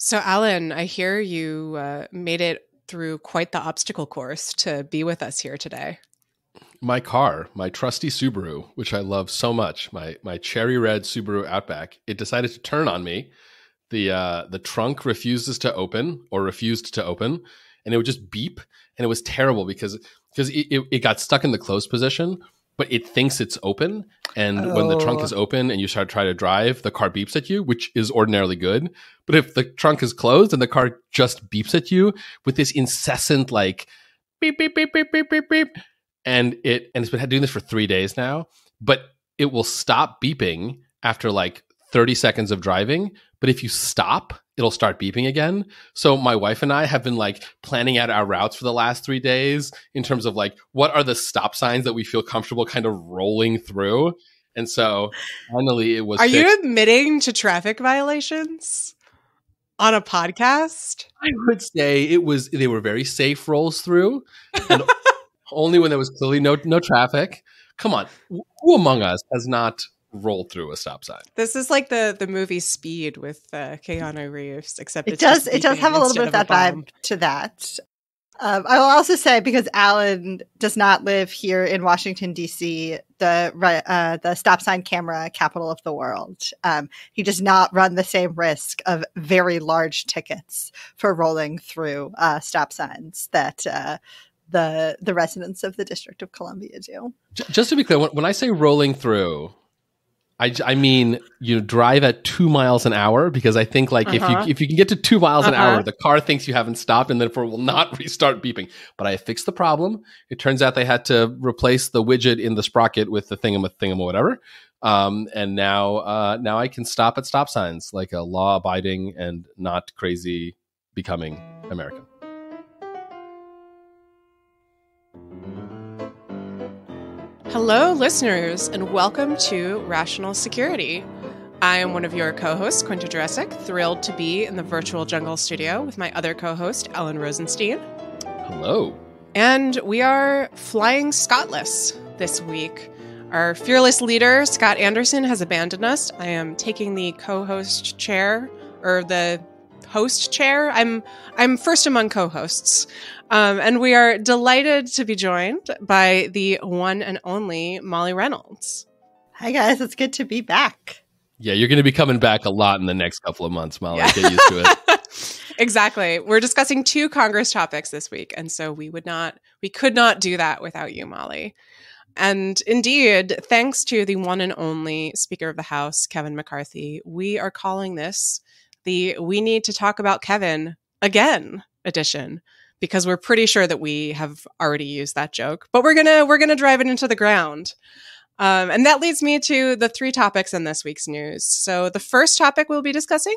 So, Alan, I hear you made it through quite the obstacle course to be with us here today. My car, my trusty Subaru, which I love so much, my cherry red Subaru Outback, it decided to turn on me. The trunk refused to open, and it would just beep, and it was terrible because it got stuck in the closed position, but it thinks it's open. And when the trunk is open and you try to drive, the car beeps at you, which is ordinarily good. But if the trunk is closed and the car just beeps at you with this incessant like beep, beep, beep, beep, beep, beep, beep. And it's been doing this for 3 days now, but it will stop beeping after like 30 seconds of driving. But if you stop, it'll start beeping again. So my wife and I have been like planning out our routes for the last 3 days in terms of like, what are the stop signs that we feel comfortable kind of rolling through? And so finally it was fixed. You admitting to traffic violations on a podcast? I would say they were very safe rolls through. And only when there was clearly no traffic. Come on. Who among us has not rolled through a stop sign? This is like the movie Speed with Keanu Reeves, except it does have a little bit of that vibe to that. I will also say, because Alan does not live here in Washington, D.C., the stop sign camera capital of the world, he does not run the same risk of very large tickets for rolling through stop signs that the residents of the District of Columbia do. Just to be clear, when I say rolling through, I mean you drive at 2 miles an hour, because I think like if you can get to 2 miles an hour, the car thinks you haven't stopped and therefore will not restart beeping. But I fixed the problem. It turns out they had to replace the widget in the sprocket with the thingam whatever. And now I can stop at stop signs like a law-abiding and not crazy becoming American. Hello, listeners, and welcome to Rational Security. I am one of your co-hosts, Quinta Jurecic, thrilled to be in the virtual jungle studio with my other co-host, Ellen Rosenstein. Hello. And we are flying Scotless this week. Our fearless leader, Scott Anderson, has abandoned us. I am taking the co-host chair, or the host chair. I'm first among co-hosts. And we are delighted to be joined by the one and only Molly Reynolds. Hi, guys. It's good to be back. Yeah, you're going to be coming back a lot in the next couple of months, Molly. Yeah. Get used to it. Exactly. We're discussing 2 Congress topics this week, and so we could not do that without you, Molly. And indeed, thanks to the one and only Speaker of the House, Kevin McCarthy, we are calling this the We Need to Talk About Kevin Again edition, because we're pretty sure that we have already used that joke, but we're gonna drive it into the ground. And that leads me to the 3 topics in this week's news. So the first topic we'll be discussing,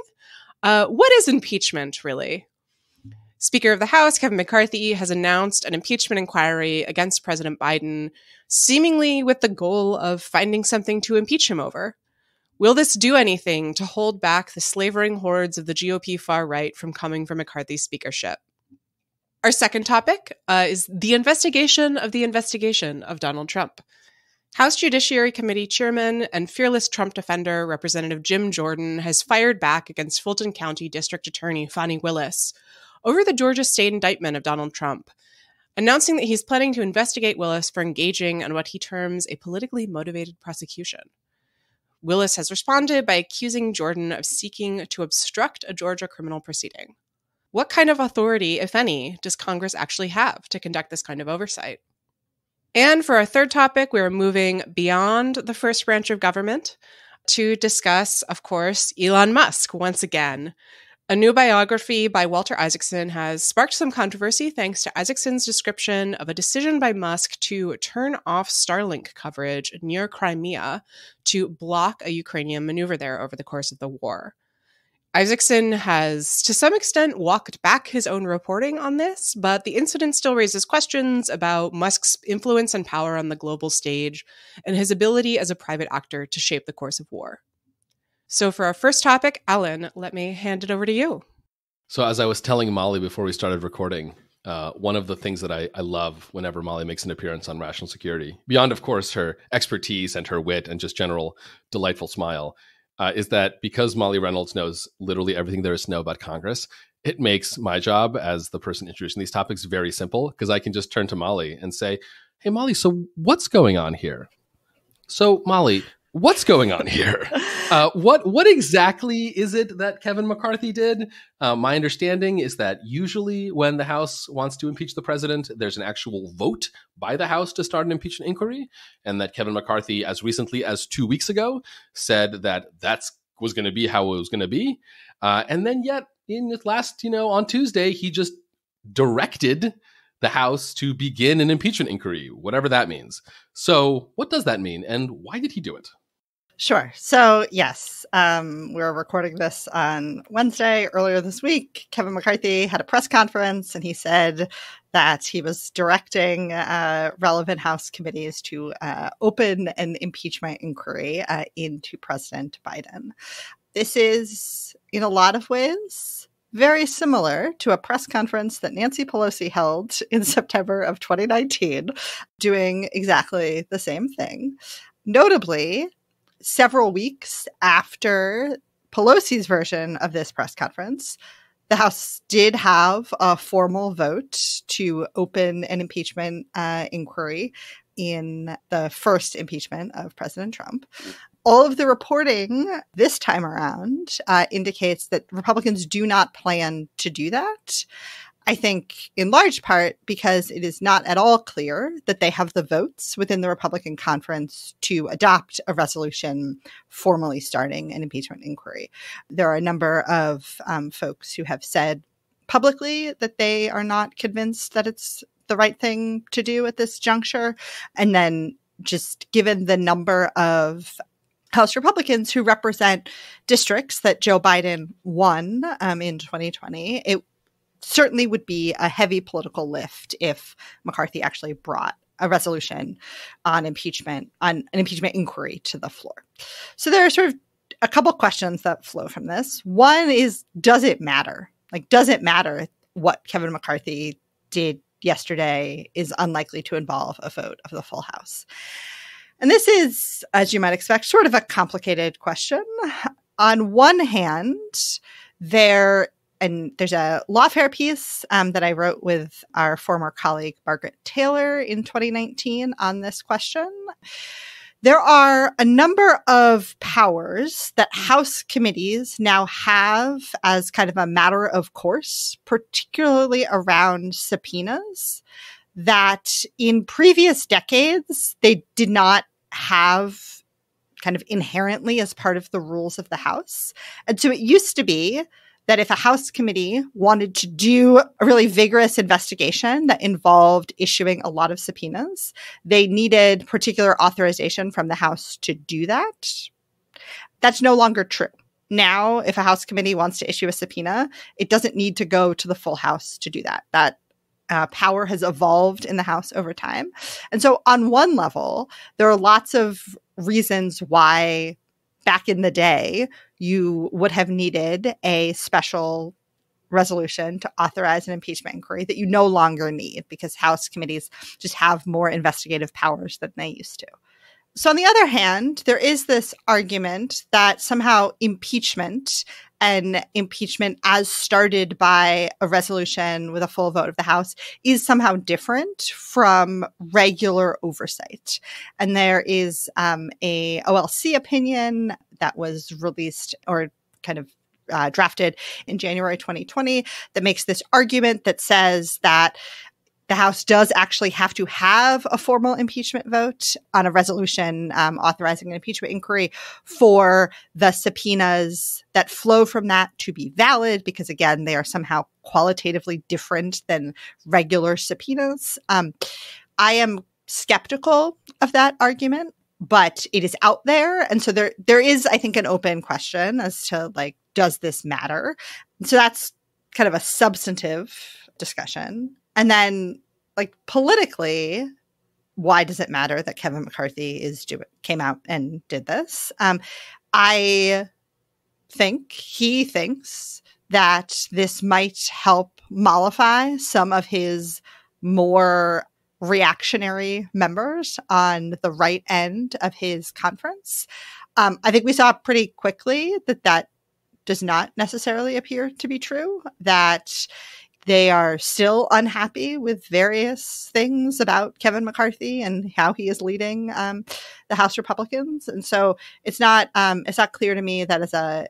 what is impeachment really? Speaker of the House, Kevin McCarthy, has announced an impeachment inquiry against President Biden, seemingly with the goal of finding something to impeach him over. Will this do anything to hold back the slavering hordes of the GOP far right from coming for McCarthy's speakership? Our second topic is the investigation of Donald Trump. House Judiciary Committee Chairman and fearless Trump defender, Representative Jim Jordan, has fired back against Fulton County District Attorney Fani Willis over the Georgia state indictment of Donald Trump, announcing that he's planning to investigate Willis for engaging in what he terms a politically motivated prosecution. Willis has responded by accusing Jordan of seeking to obstruct a Georgia criminal proceeding. What kind of authority, if any, does Congress actually have to conduct this kind of oversight? And for our third topic, we're moving beyond the first branch of government to discuss, of course, Elon Musk once again. A new biography by Walter Isaacson has sparked some controversy thanks to Isaacson's description of a decision by Musk to turn off Starlink coverage near Crimea to block a Ukrainian maneuver there over the course of the war. Isaacson has, to some extent, walked back his own reporting on this, but the incident still raises questions about Musk's influence and power on the global stage and his ability as a private actor to shape the course of war. So for our first topic, Alan, let me hand it over to you. So as I was telling Molly before we started recording, one of the things that I love whenever Molly makes an appearance on Rational Security, beyond, of course, her expertise and her wit and just general delightful smile, is that because Molly Reynolds knows literally everything there is to know about Congress, it makes my job as the person introducing these topics very simple, because I can just turn to Molly and say, hey, Molly, so what's going on here? So, Molly, what's going on here? What exactly is it that Kevin McCarthy did? My understanding is that usually when the House wants to impeach the president, there's an actual vote by the House to start an impeachment inquiry, and that Kevin McCarthy, as recently as 2 weeks ago, said that was going to be how it was going to be. And then yet, in the last, on Tuesday, he just directed the House to begin an impeachment inquiry, whatever that means. So what does that mean, and why did he do it? Sure. So, yes, we're recording this on Wednesday. Earlier this week, Kevin McCarthy had a press conference, and he said that he was directing relevant House committees to open an impeachment inquiry into President Biden. This is, in a lot of ways, very similar to a press conference that Nancy Pelosi held in September of 2019, doing exactly the same thing. Notably, several weeks after Pelosi's version of this press conference, the House did have a formal vote to open an impeachment inquiry in the first impeachment of President Trump. All of the reporting this time around indicates that Republicans do not plan to do that. I think in large part because it is not at all clear that they have the votes within the Republican conference to adopt a resolution formally starting an impeachment inquiry. There are a number of folks who have said publicly that they are not convinced that it's the right thing to do at this juncture. And then just given the number of House Republicans who represent districts that Joe Biden won in 2020, it certainly would be a heavy political lift if McCarthy actually brought a resolution on an impeachment inquiry to the floor. So there are sort of a couple questions that flow from this. One is, does it matter? Does it matter what Kevin McCarthy did yesterday is unlikely to involve a vote of the full House? And this is, as you might expect, sort of a complicated question. On one hand, there's a Lawfare piece that I wrote with our former colleague Margaret Taylor in 2019 on this question. There are a number of powers that House committees now have as kind of a matter of course, particularly around subpoenas, that in previous decades they did not have kind of inherently as part of the rules of the House. And so it used to be that if a House committee wanted to do a really vigorous investigation that involved issuing a lot of subpoenas, they needed particular authorization from the House to do that. That's no longer true. Now, if a House committee wants to issue a subpoena, it doesn't need to go to the full House to do that. That power has evolved in the House over time. And so on one level, there are lots of reasons why back in the day, you would have needed a special resolution to authorize an impeachment inquiry that you no longer need because House committees just have more investigative powers than they used to. So on the other hand, there is this argument that somehow impeachment and impeachment as started by a resolution with a full vote of the House is somehow different from regular oversight. And there is a OLC opinion that was released or kind of drafted in January 2020 that makes this argument that says that the House does actually have to have a formal impeachment vote on a resolution authorizing an impeachment inquiry for the subpoenas that flow from that to be valid, because, again, they are somehow qualitatively different than regular subpoenas. I am skeptical of that argument, but it is out there. And so there is, I think, an open question as to, does this matter? So that's kind of a substantive discussion. And then, politically, why does it matter that Kevin McCarthy came out and did this? I think he thinks that this might help mollify some of his more reactionary members on the right end of his conference. I think we saw pretty quickly that does not necessarily appear to be true, that they are still unhappy with various things about Kevin McCarthy and how he is leading the House Republicans. And so it's not clear to me that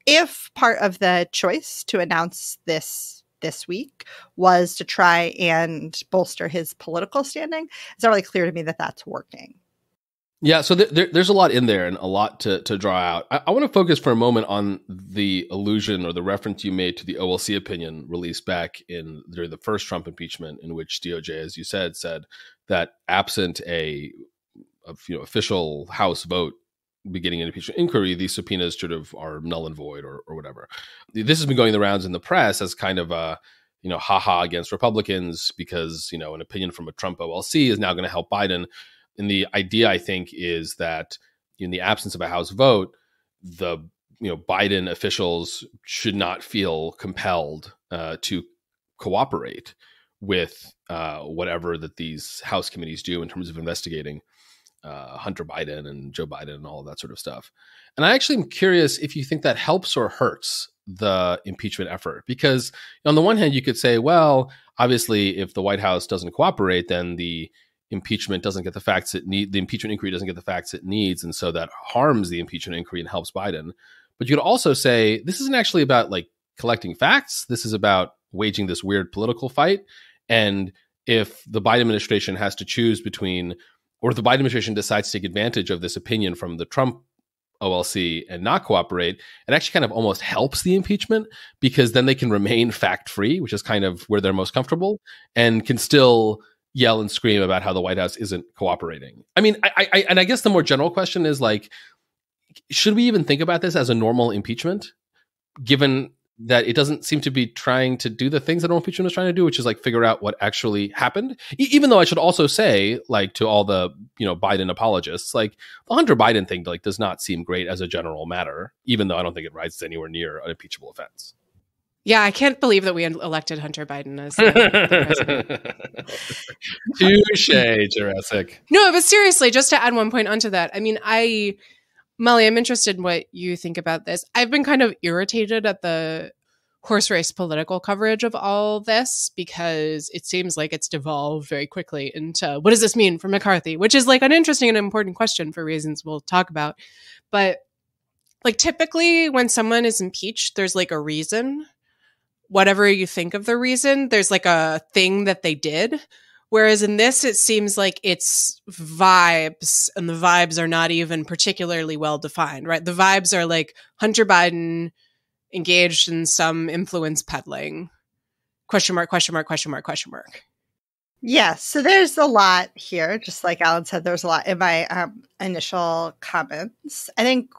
if part of the choice to announce this week was to try and bolster his political standing, it's not really clear to me that that's working. Yeah, so there's a lot in there and a lot to draw out. I want to focus for a moment on the allusion or the reference you made to the OLC opinion released back during the first Trump impeachment, in which DOJ, as you said that absent a official House vote beginning an impeachment inquiry, these subpoenas sort of are null and void or whatever. This has been going the rounds in the press as kind of a haha against Republicans because an opinion from a Trump OLC is now going to help Biden. And the idea, I think, is that in the absence of a House vote, the Biden officials should not feel compelled to cooperate with whatever that these House committees do in terms of investigating Hunter Biden and Joe Biden and all of that sort of stuff. And I actually am curious if you think that helps or hurts the impeachment effort, because on the one hand, you could say, well, obviously, if the White House doesn't cooperate, then the impeachment doesn't get the facts the impeachment inquiry doesn't get the facts it needs. And so that harms the impeachment inquiry and helps Biden. But you could also say, this isn't actually about collecting facts. This is about waging this weird political fight. And if the Biden administration has to choose between, or if the Biden administration decides to take advantage of this opinion from the Trump OLC and not cooperate, it actually kind of almost helps the impeachment, because then they can remain fact-free, which is kind of where they're most comfortable, and can still yell and scream about how the White House isn't cooperating. I mean, I guess the more general question is should we even think about this as a normal impeachment, given that it doesn't seem to be trying to do the things that normal impeachment is trying to do, which is figure out what actually happened? Even though I should also say, to all the Biden apologists, the Hunter Biden thing does not seem great as a general matter, even though I don't think it rises anywhere near an impeachable offense. Yeah, I can't believe that we elected Hunter Biden as the president. Touche, Jurassic. No, but seriously, just to add one point onto that, I mean, Molly, I'm interested in what you think about this. I've been kind of irritated at the horse race political coverage of all this, because it seems like it's devolved very quickly into what does this mean for McCarthy, which is an interesting and important question for reasons we'll talk about. But typically when someone is impeached, there's a reason. Whatever you think of the reason, there's a thing that they did. Whereas in this, it seems like it's vibes, and the vibes are not even particularly well defined, right? The vibes are Hunter Biden engaged in some influence peddling, ? Yeah, so there's a lot here. Just like Alan said, there's a lot in my initial comments. I think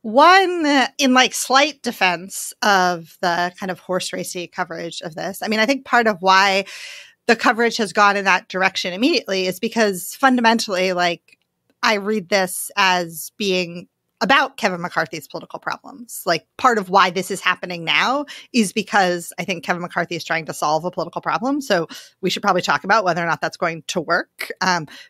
one, in slight defense of the kind of horse racy coverage of this, I mean, I think part of why the coverage has gone in that direction immediately is because fundamentally, I read this as being about Kevin McCarthy's political problems. Part of why this is happening now is because I think Kevin McCarthy is trying to solve a political problem. So we should probably talk about whether or not that's going to work,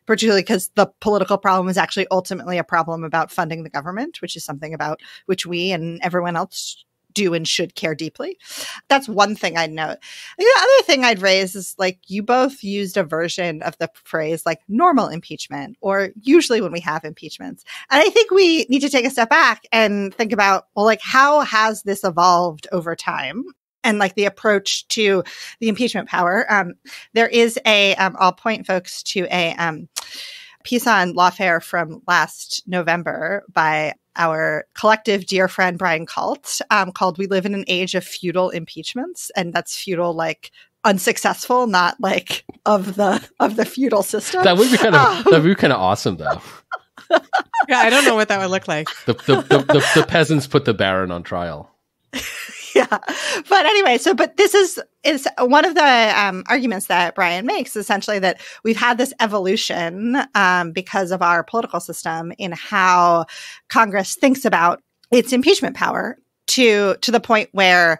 particularly because the political problem is actually ultimately a problem about funding the government, which is something about which we and everyone else do and should care deeply. That's one thing I'd note. The other thing I'd raise is you both used a version of the phrase normal impeachment, or usually when we have impeachments. And I think we need to take a step back and think about, how has this evolved over time? And the approach to the impeachment power. There is I'll point folks to a piece on Lawfare from last November by our collective dear friend Brian Kalt, called "We Live in an Age of Feudal Impeachments," and that's feudal unsuccessful, not of the feudal system. That would be kind of awesome, though. Yeah, I don't know what that would look like. The peasants put the baron on trial. Yeah. But anyway, but this is one of the arguments that Brian makes, essentially, that we've had this evolution because of our political system in how Congress thinks about its impeachment power to the point where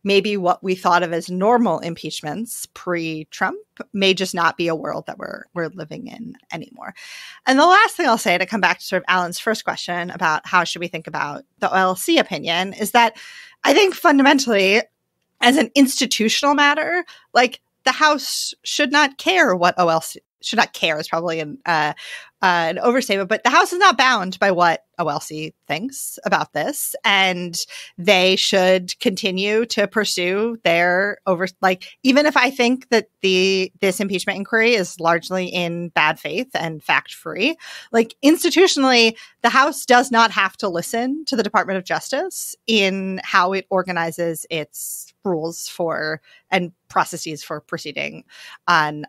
maybe what we thought of as normal impeachments pre-Trump may just not be a world that we're living in anymore. And the last thing I'll say, to come back to sort of Alan's first question about how should we think about the OLC opinion, is that I think fundamentally, as an institutional matter, like, the House should not care what OLC should not care is probably an overstatement, but the House is not bound by what OLC thinks about this, and they should continue to pursue their even if I think that this impeachment inquiry is largely in bad faith and fact free, like, institutionally, the House does not have to listen to the Department of Justice in how it organizes its rules for and processes for proceeding on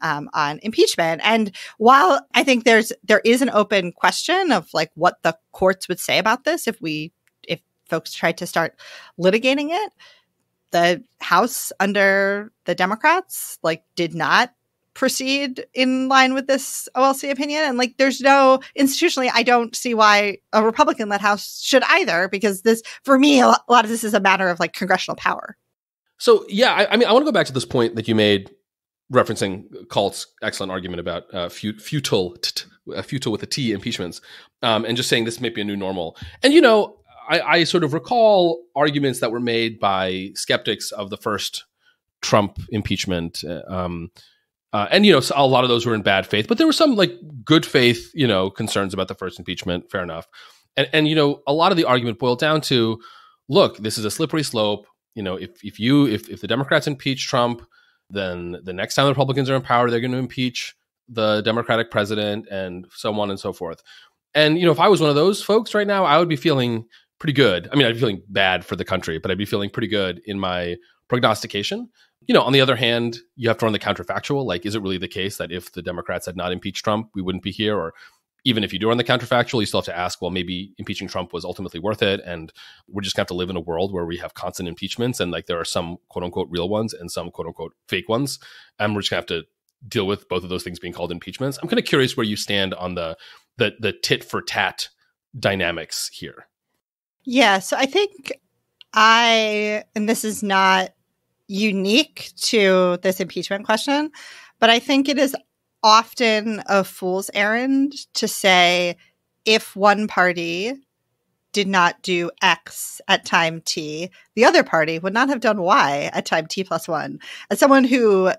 impeachment. And while I think there is an open question of like what the courts would say about this if folks tried to start litigating it, the House under the Democrats did not proceed in line with this OLC opinion. And there's no, institutionally, I don't see why a Republican-led House should either, because this, for me, a lot of this is a matter of congressional power. So, yeah, I mean, I want to go back to this point that you made referencing Kalt's excellent argument about futile with a T impeachments, and just saying this may be a new normal. And, I sort of recall arguments that were made by skeptics of the first Trump impeachment. And, so a lot of those were in bad faith, but there were some good faith, concerns about the first impeachment. Fair enough. And a lot of the argument boiled down to, look, this is a slippery slope. If the Democrats impeach Trump, then the next time the Republicans are in power, they're going to impeach the Democratic president and so on and so forth. And, if I was one of those folks right now, I would be feeling pretty good. I mean, I'd be feeling bad for the country, but I'd be feeling pretty good in my prognostication. On the other hand, you have to run the counterfactual. Is it really the case that if the Democrats had not impeached Trump, we wouldn't be here? Or even if you do run the counterfactual, you still have to ask, well, maybe impeaching Trump was ultimately worth it. And we're just going to have to live in a world where we have constant impeachments. And there are some quote unquote real ones and some quote unquote fake ones. And we're just going to have to deal with both of those things being called impeachments. I'm kind of curious where you stand on the tit for tat dynamics here. Yeah. So I think and this is not unique to this impeachment question, but I think it is often a fool's errand to say if one party did not do X at time T, the other party would not have done Y at time T plus 1. As someone who,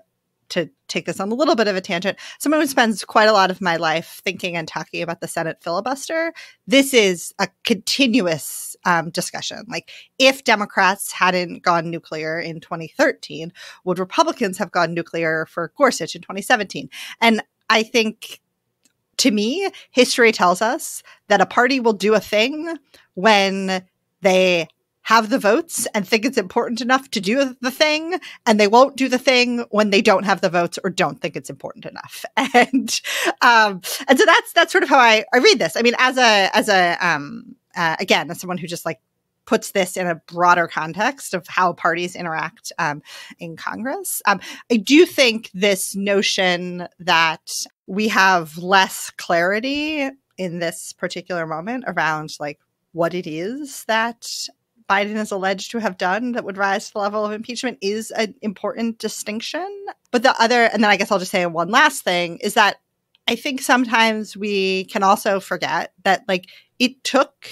to take this on a little bit of a tangent, someone who spends quite a lot of my life thinking and talking about the Senate filibuster, this is a continuous discussion. If Democrats hadn't gone nuclear in 2013, would Republicans have gone nuclear for Gorsuch in 2017? And I think, to me, history tells us that a party will do a thing when they have the votes and think it's important enough to do the thing, and they won't do the thing when they don't have the votes or don't think it's important enough. And so that's sort of how I read this. I mean, again, as someone who just puts this in a broader context of how parties interact in Congress, I do think this notion that we have less clarity in this particular moment around what it is that Biden is alleged to have done that would rise to the level of impeachment is an important distinction. But and then I guess I'll just say one last thing, is that I think sometimes we can also forget that it took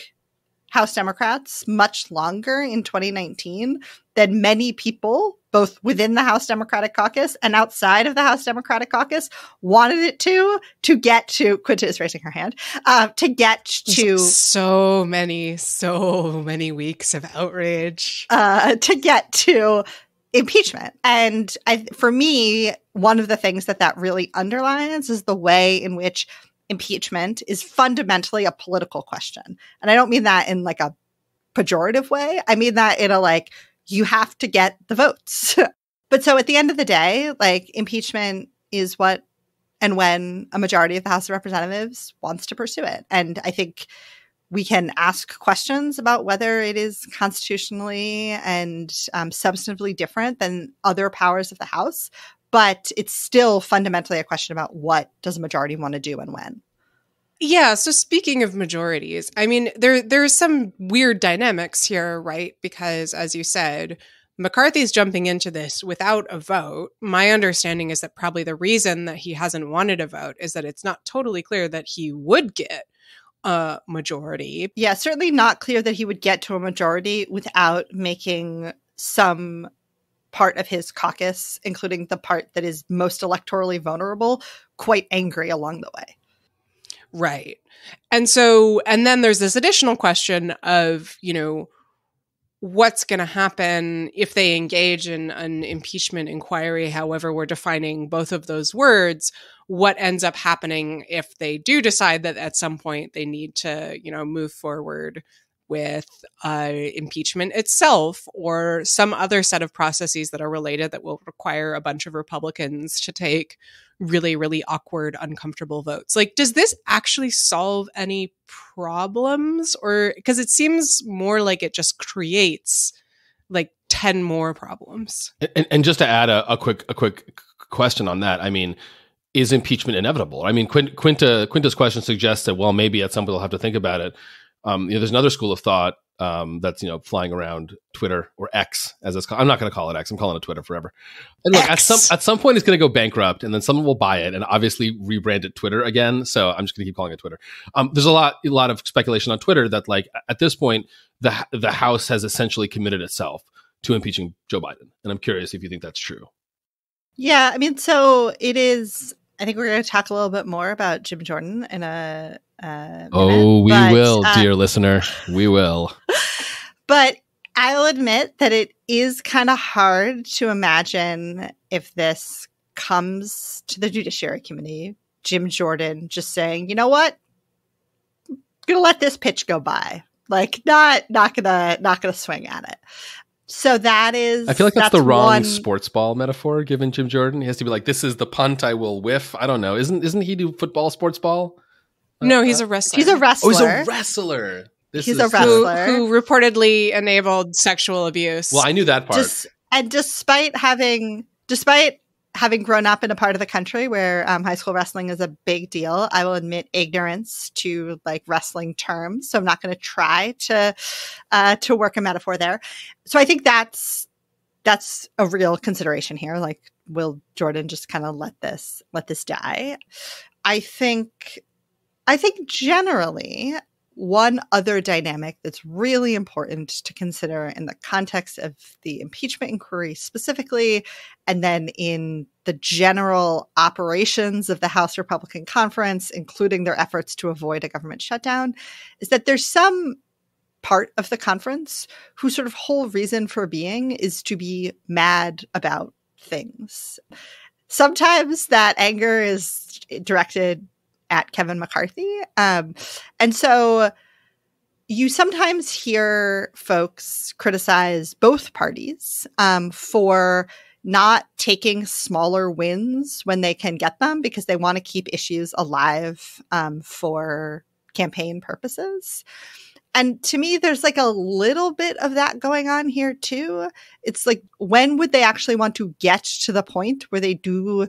House Democrats much longer in 2019 than many people, both within the House Democratic Caucus and outside of the House Democratic Caucus, wanted it to get to, Quinta is raising her hand, to get to so many weeks of outrage, to get to impeachment. And for me, one of the things that really underlines is the way in which impeachment is fundamentally a political question. And I don't mean that in a pejorative way. I mean that in a you have to get the votes. But so at the end of the day, impeachment is what and when a majority of the House of Representatives wants to pursue it. And I think we can ask questions about whether it is constitutionally and substantively different than other powers of the House. But it's still fundamentally a question about what does a majority want to do and when. Yeah. So speaking of majorities, I mean, there's some weird dynamics here, right? Because as you said, McCarthy's jumping into this without a vote. My understanding is that probably the reason that he hasn't wanted a vote is that it's not totally clear that he would get a majority. Yeah, certainly not clear that he would get to a majority without making some part of his caucus, including the part that is most electorally vulnerable, quite angry along the way. Right. And then there's this additional question of, what's going to happen if they engage in an impeachment inquiry, however we're defining both of those words. What ends up happening if they do decide that at some point they need to, move forward with impeachment itself or some other set of processes that are related that will require a bunch of Republicans to take really, really awkward, uncomfortable votes. Like, does this actually solve any problems? Or because it seems more like it just creates like 10 more problems. And just to add a quick question on that, I mean, is impeachment inevitable? I mean, Quinta's question suggests that, well, maybe at some point they'll have to think about it. There's another school of thought that's flying around Twitter, or X as it's called. I'm not going to call it X. I'm calling it Twitter forever. And look, at some point it's going to go bankrupt, and then someone will buy it and obviously rebrand it Twitter again. So I'm just going to keep calling it Twitter. There's a lot of speculation on Twitter that, like, at this point the House has essentially committed itself to impeaching Joe Biden, and I'm curious if you think that's true. Yeah, I mean, so it is. I think we're going to talk a little bit more about Jim Jordan in a minute, we will, dear listener. We will. But I'll admit that it is kind of hard to imagine, if this comes to the Judiciary Committee, Jim Jordan just saying, you know what? I'm going to let this pitch go by. Like, not gonna swing at it. So that is... I feel like that's the wrong sports ball metaphor given Jim Jordan. He has to be like, this is the punt I will whiff. I don't know. Isn't he do football sports ball? No, he's a wrestler. He's a wrestler. Oh, he's a wrestler. He's a wrestler. Who reportedly enabled sexual abuse. Well, I knew that part. Despite having grown up in a part of the country where high school wrestling is a big deal, I will admit ignorance to like wrestling terms. So I'm not going to try to work a metaphor there. So I think that's a real consideration here. Like, will Jordan just kind of let this die? I think generally, one other dynamic that's really important to consider in the context of the impeachment inquiry specifically, and then in the general operations of the House Republican Conference, including their efforts to avoid a government shutdown, is that there's some part of the conference whose sort of whole reason for being is to be mad about things. Sometimes that anger is directed at Kevin McCarthy. And so you sometimes hear folks criticize both parties for not taking smaller wins when they can get them because they want to keep issues alive for campaign purposes. And to me, there's like a little bit of that going on here too. It's like, when would they actually want to get to the point where they do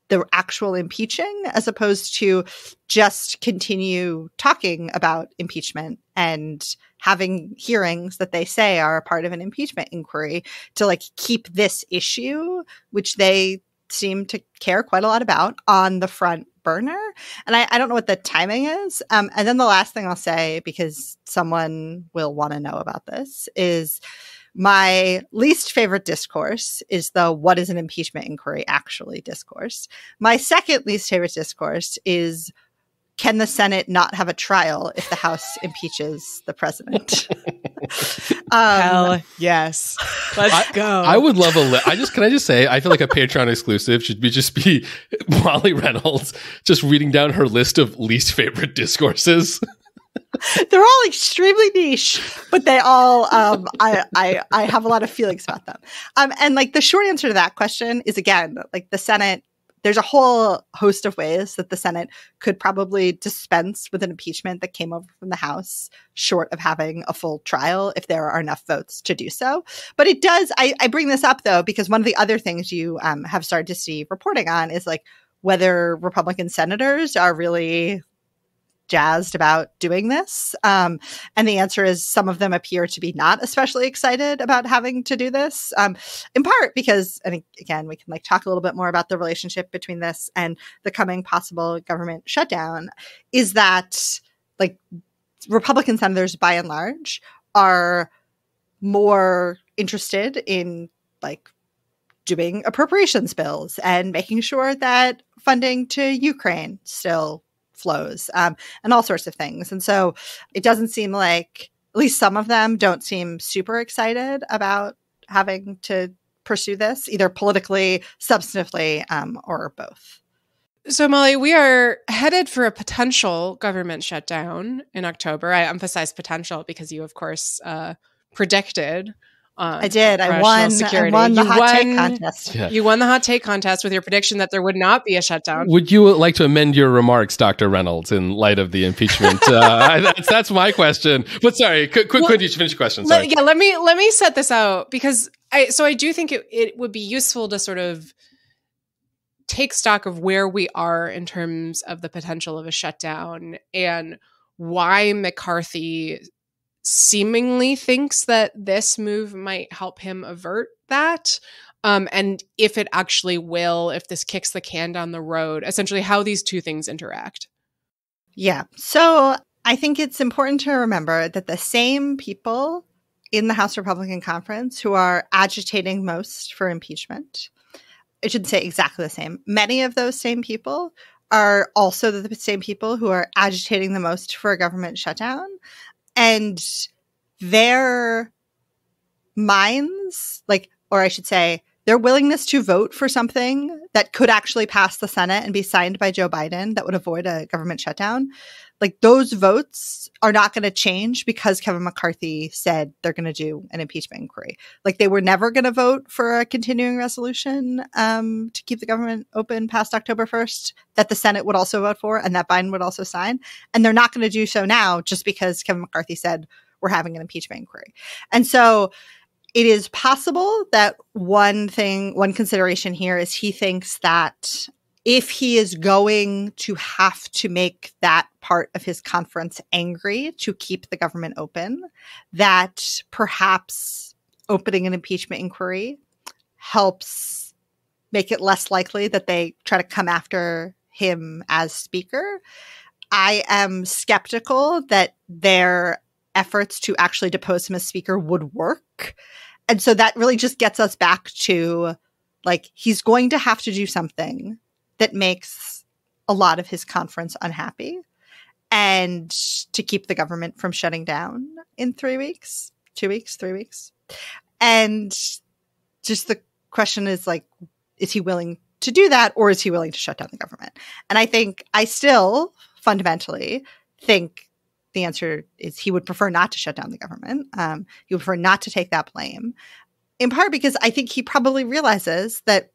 the actual impeaching, as opposed to just continue talking about impeachment and having hearings that they say are a part of an impeachment inquiry to like keep this issue, which they seem to care quite a lot about, on the front burner. And I don't know what the timing is. And then the last thing I'll say, because someone will want to know about this, is my least favorite discourse is the "what is an impeachment inquiry" actually discourse. My second least favorite discourse is, can the Senate not have a trial if the House impeaches the president? Hell yes. Let's go. I would love can I just say, I feel like a Patreon exclusive should be Molly Reynolds just reading down her list of least favorite discourses. They're all extremely niche, but they all I have a lot of feelings about them. And like, the short answer to that question is, again, like, the Senate, there's a whole host of ways that the Senate could probably dispense with an impeachment that came over from the House, short of having a full trial if there are enough votes to do so. But it does, I bring this up though, because one of the other things you have started to see reporting on is like whether Republican senators are really jazzed about doing this. And the answer is some of them appear to be not especially excited about having to do this, in part because, and again, we can talk a little bit more about the relationship between this and the coming possible government shutdown, is that Republican senators by and large are more interested in doing appropriations bills and making sure that funding to Ukraine still flows, and all sorts of things. And so it doesn't seem like, at least some of them don't seem super excited about having to pursue this, either politically, substantively, or both. So, Molly, we are headed for a potential government shutdown in October. I emphasize potential because you, of course, predicted. I did. I won the hot take contest. Yeah. You won the hot take contest with your prediction that there would not be a shutdown. Would you like to amend your remarks, Dr. Reynolds, in light of the impeachment? That's my question. But sorry, could you finish your question? Sorry. Let me set this out, because I do think it would be useful to sort of take stock of where we are in terms of the potential of a shutdown and why McCarthy seemingly thinks that this move might help him avert that. And if it actually will, if this kicks the can down the road, essentially how these two things interact. Yeah. So I think it's important to remember that the same people in the House Republican Conference who are agitating most for impeachment, I shouldn't say exactly the same, many of those same people are also the same people who are agitating the most for a government shutdown. And their minds, or I should say, their willingness to vote for something that could actually pass the Senate and be signed by Joe Biden that would avoid a government shutdown, those votes are not going to change because Kevin McCarthy said they're going to do an impeachment inquiry. They were never going to vote for a continuing resolution to keep the government open past October 1st that the Senate would also vote for and that Biden would also sign. And they're not going to do so now just because Kevin McCarthy said we're having an impeachment inquiry. And so it is possible that one consideration here is he thinks that if he is going to have to make that part of his conference angry to keep the government open, that perhaps opening an impeachment inquiry helps make it less likely that they try to come after him as speaker. I am skeptical that their efforts to actually depose him as speaker would work. And so that really just gets us back to he's going to have to do something that makes a lot of his conference unhappy, and to keep the government from shutting down in 3 weeks, 2 weeks, 3 weeks. And just the question is is he willing to do that, or is he willing to shut down the government? And I still fundamentally think the answer is he would prefer not to shut down the government. He would prefer not to take that blame, in part because I think he probably realizes that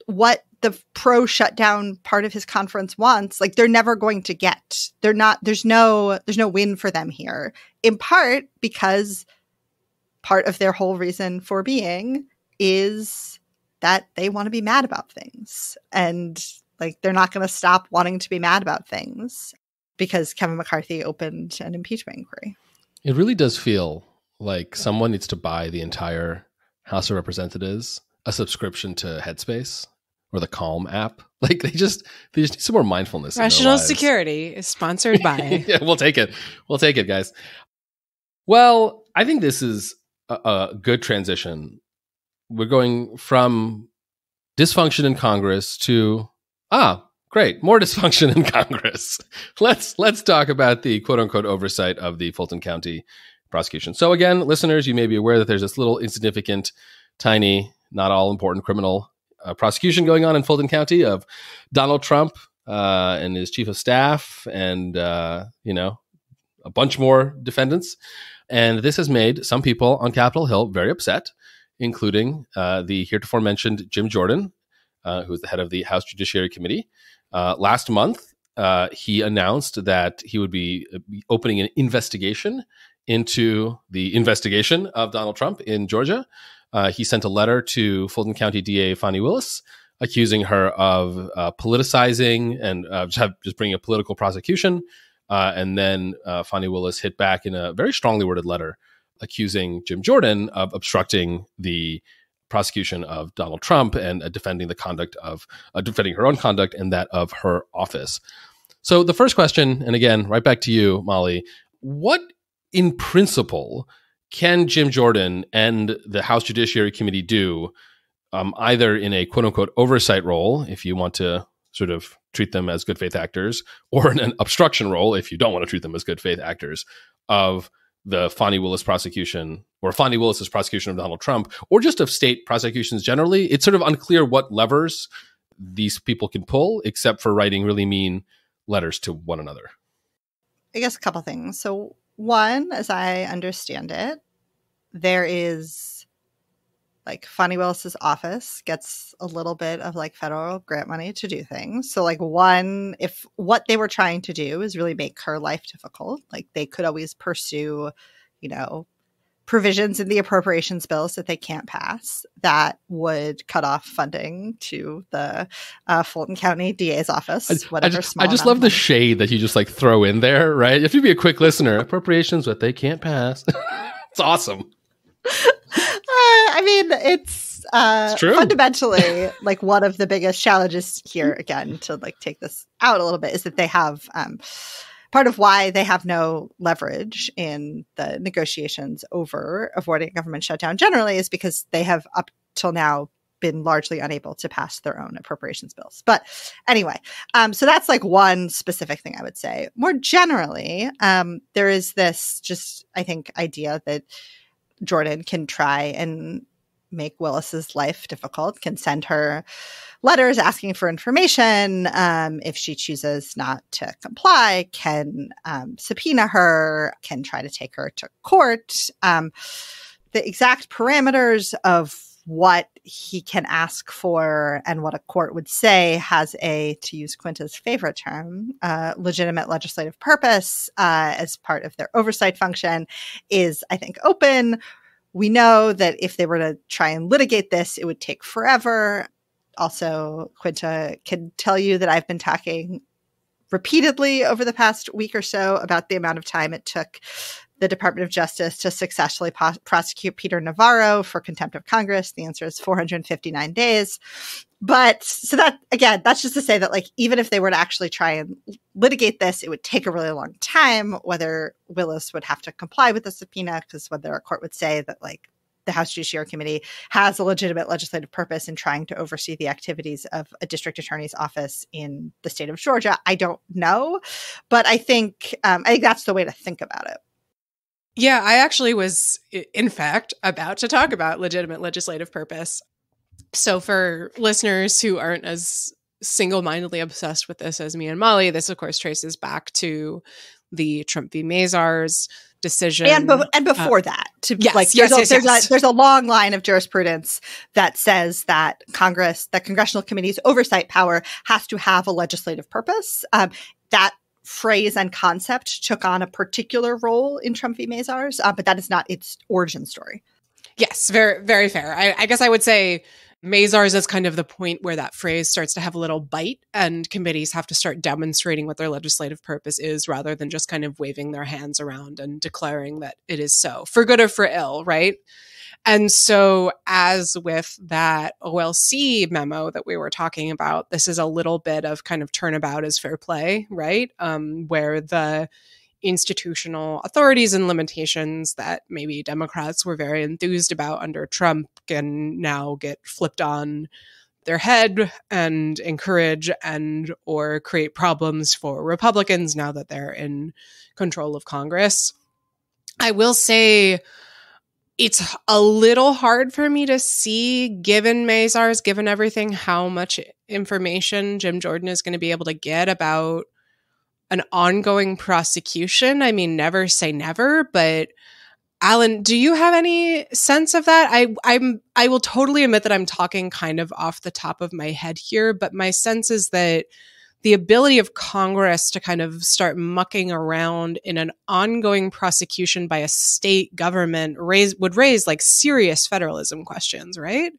what the pro-shutdown part of his conference wants, they're never going to get. There's no win for them here, in part because part of their whole reason for being is that they want to be mad about things. And they're not going to stop wanting to be mad about things because Kevin McCarthy opened an impeachment inquiry. It really does feel like someone needs to buy the entire House of Representatives a subscription to Headspace or the Calm app. They just need some more mindfulness. Rational Security is sponsored by. Yeah, we'll take it. We'll take it, guys. Well, I think this is a good transition. We're going from dysfunction in Congress to, great, more dysfunction in Congress. Let's talk about the quote unquote oversight of the Fulton County prosecution. So again, listeners, you may be aware that there's this little insignificant, tiny, not all important criminal prosecution going on in Fulton County of Donald Trump and his chief of staff and, a bunch more defendants. And this has made some people on Capitol Hill very upset, including the heretofore mentioned Jim Jordan, who is the head of the House Judiciary Committee. Last month, he announced that he would be opening an investigation into the investigation of Donald Trump in Georgia. He sent a letter to Fulton County DA Fani Willis, accusing her of politicizing and just bringing a political prosecution And then Fani Willis hit back in a very strongly worded letter accusing Jim Jordan of obstructing the prosecution of Donald Trump and defending the conduct of defending her own conduct and that of her office. So the first question, and again, right back to you, Molly, what in principle can Jim Jordan and the House Judiciary Committee do, either in a quote unquote oversight role, if you want to sort of treat them as good faith actors, or in an obstruction role, if you don't want to treat them as good faith actors, of the Fani Willis prosecution, or Fani Willis's prosecution of Donald Trump, or just of state prosecutions generally? It's sort of unclear what levers these people can pull, except for writing really mean letters to one another. I guess a couple things. So one, as I understand it, there is like Fani Willis's office gets a little bit of like federal grant money to do things. So like one, if what they were trying to do is really make her life difficult, like they could always pursue, provisions in the appropriations bills that they can't pass that would cut off funding to the Fulton County DA's office. I just love the shade that you just like throw in there, right? You have to be a quick listener. Appropriations that they can't pass. It's awesome. I mean, it's true. Fundamentally like one of the biggest challenges here, again, to like take this out a little bit, is that they have part of why they have no leverage in the negotiations over avoiding a government shutdown generally is because they have up till now been largely unable to pass their own appropriations bills. But anyway, so that's like one specific thing I would say. More generally, there is this just, I think, idea that Jordan can try and make Willis's life difficult, can send her letters asking for information. If she chooses not to comply, can subpoena her, can try to take her to court. The exact parameters of what he can ask for and what a court would say has a, to use Quinta's favorite term, legitimate legislative purpose as part of their oversight function is, I think, open. We know that if they were to try and litigate this, it would take forever. Also, Quinta can tell you that I've been talking repeatedly over the past week or so about the amount of time it took the Department of Justice to successfully prosecute Peter Navarro for contempt of Congress. The answer is 459 days. But so that, again, that's just to say that like, even if they were to actually try and litigate this, it would take a really long time, whether Willis would have to comply with the subpoena, because whether a court would say that like the House Judiciary Committee has a legitimate legislative purpose in trying to oversee the activities of a district attorney's office in the state of Georgia. I don't know, but I think that's the way to think about it. Yeah, I actually was, in fact, about to talk about legitimate legislative purpose. So for listeners who aren't as single-mindedly obsessed with this as me and Molly, this, of course, traces back to the Trump v. Mazars decision. And before that. There's a long line of jurisprudence that says that congressional committee's oversight power has to have a legislative purpose. That phrase and concept took on a particular role in Trump v. Mazars, but that is not its origin story. Yes, very, very fair. I guess I would say Mazars is kind of the point where that phrase starts to have a little bite and committees have to start demonstrating what their legislative purpose is rather than just kind of waving their hands around and declaring that it is so, for good or for ill, right? And so as with that OLC memo that we were talking about, this is a little bit of kind of turnabout is fair play, right? Where the institutional authorities and limitations that maybe Democrats were very enthused about under Trump can now get flipped on their head and encourage and or create problems for Republicans now that they're in control of Congress. I will say it's a little hard for me to see, given Mazars, given everything, how much information Jim Jordan is going to be able to get about an ongoing prosecution. I mean, never say never, but Alan, do you have any sense of that? I will totally admit that I'm talking kind of off the top of my head here, but my sense is that the ability of Congress to kind of start mucking around in an ongoing prosecution by a state government would raise like serious federalism questions, right?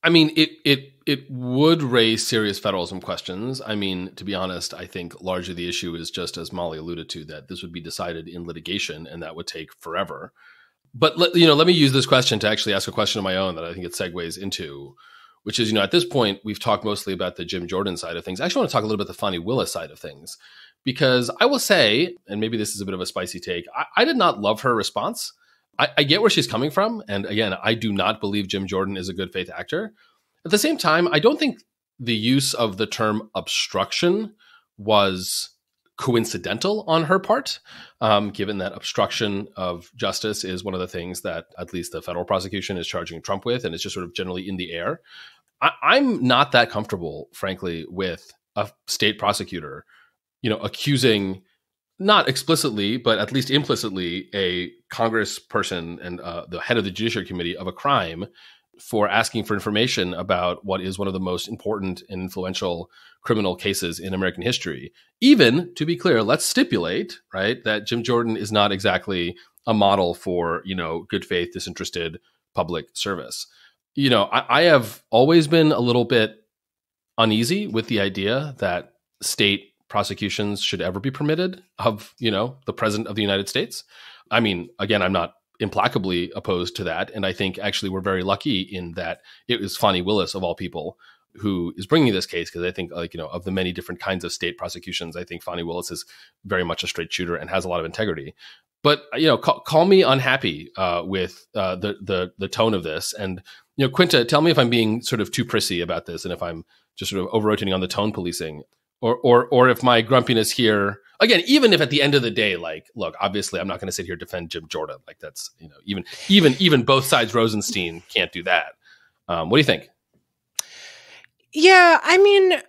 I mean, it would raise serious federalism questions. I mean, to be honest, I think largely the issue is just as Molly alluded to, that this would be decided in litigation and that would take forever. But let me use this question to actually ask a question of my own that I think it segues into, which is, at this point, we've talked mostly about the Jim Jordan side of things. I actually want to talk a little bit about the Fani Willis side of things, because I will say, and maybe this is a bit of a spicy take, I did not love her response. I get where she's coming from. And again, I do not believe Jim Jordan is a good faith actor. At the same time, I don't think the use of the term obstruction was coincidental on her part, given that obstruction of justice is one of the things that at least the federal prosecution is charging Trump with, and it's just sort of generally in the air. I'm not that comfortable, frankly, with a state prosecutor, accusing, not explicitly, but at least implicitly, a congressperson and the head of the Judiciary Committee of a crime for asking for information about what is one of the most important and influential criminal cases in American history. Even, to be clear, let's stipulate, right, that Jim Jordan is not exactly a model for, good faith, disinterested public service. I have always been a little bit uneasy with the idea that state prosecutions should ever be permitted of, the president of the United States. I mean, again, I'm not implacably opposed to that. And I think actually we're very lucky in that it was Fani Willis, of all people, who is bringing this case, because I think, of the many different kinds of state prosecutions, I think Fani Willis is very much a straight shooter and has a lot of integrity. But, call me unhappy with the tone of this. And, Quinta, tell me if I'm being sort of too prissy about this and if I'm just sort of over-rotating on the tone policing. Or if my grumpiness here, again, even if at the end of the day, like, look, obviously I'm not going to sit here and defend Jim Jordan. Like, that's, even both sides Rosenstein can't do that. What do you think? Yeah, I mean,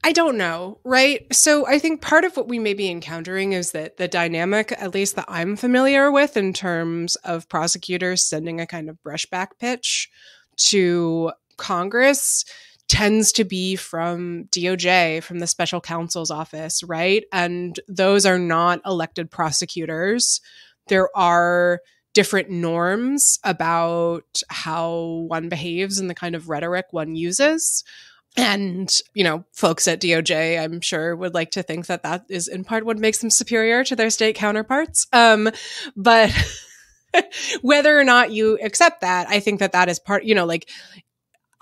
I don't know, right? So I think part of what we may be encountering is that the dynamic, at least that I'm familiar with in terms of prosecutors sending a kind of brushback pitch to Congress, tends to be from DOJ, from the special counsel's office, right? And those are not elected prosecutors. There are different norms about how one behaves and the kind of rhetoric one uses. And, folks at DOJ, I'm sure, would like to think that that is in part what makes them superior to their state counterparts. But whether or not you accept that, I think that is part,